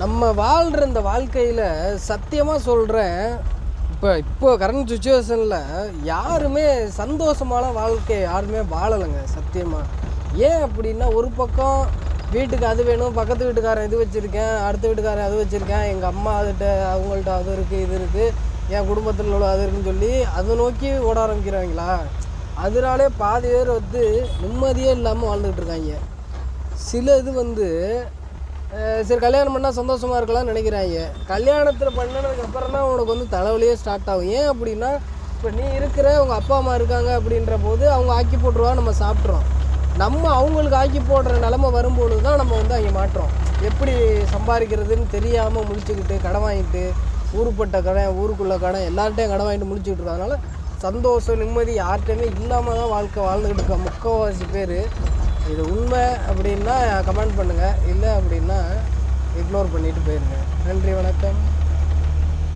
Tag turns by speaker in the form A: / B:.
A: நம்ம வாழ்கிற இந்த வாழ்க்கையில் சத்தியமாக சொல்கிறேன், இப்போ கரண்ட் சுச்சுவேஷனில் யாருமே சந்தோஷமான வாழ்க்கை யாருமே வாழலைங்க சத்தியமாக. ஏன் அப்படின்னா, ஒரு பக்கம் வீட்டுக்கு அது வேணும், பக்கத்து வீட்டுக்காரன் இது வச்சுருக்கேன், அடுத்த வீட்டுக்காரன் அது வச்சுருக்கேன், எங்கள் அம்மா அதுகிட்ட அவங்கள்ட்ட அது இருக்குது இது இருக்குது, என் குடும்பத்தில் உள்ள அது இருக்குன்னு சொல்லி அதை நோக்கி ஓட ஆரம்பிக்கிறாங்களா. அதனாலே பாதி பேர் நிம்மதியே இல்லாமல் வாழ்ந்துக்கிட்டு இருக்காங்க. சில இது சரி கல்யாணம் பண்ணால் சந்தோஷமாக இருக்கலாம்னு நினைக்கிறாங்க. கல்யாணத்தில் பண்ணினதுக்கப்புறம் தான் உனக்கு தலைவலியே ஸ்டார்ட் ஆகும். ஏன் அப்படின்னா, இப்போ நீ இருக்கிற உங்கள் அப்பா அம்மா இருக்காங்க அப்படின்ற போது அவங்க ஆக்கி போட்டுருவா, நம்ம சாப்பிட்றோம். நம்ம அவங்களுக்கு ஆக்கி போடுற நிலமை வரும்பொழுது தான் நம்ம அங்கே மாட்டுறோம். எப்படி சம்பாதிக்கிறதுன்னு தெரியாமல் முழிச்சுக்கிட்டு கடன் வாங்கிட்டு, ஊருப்பட்ட கடன் ஊருக்குள்ளே கடன் எல்லார்ட்டையும் கடன் வாங்கிட்டு முழிச்சுக்கிட்டு இருக்கோம். அதனால் சந்தோஷம் நிம்மதி யார்கிட்டையுமே இல்லாமல் தான் வாழ்க்கை வாழ்ந்துக்கிட்டு இருக்க முக்கால்வாசி பேர். இது உண்மை அப்படின்னா கமெண்ட் பண்ணுங்கள், இல்லை அப்படின்னா இக்னோர் பண்ணிவிட்டு போயிருங்க. நன்றி, வணக்கம்.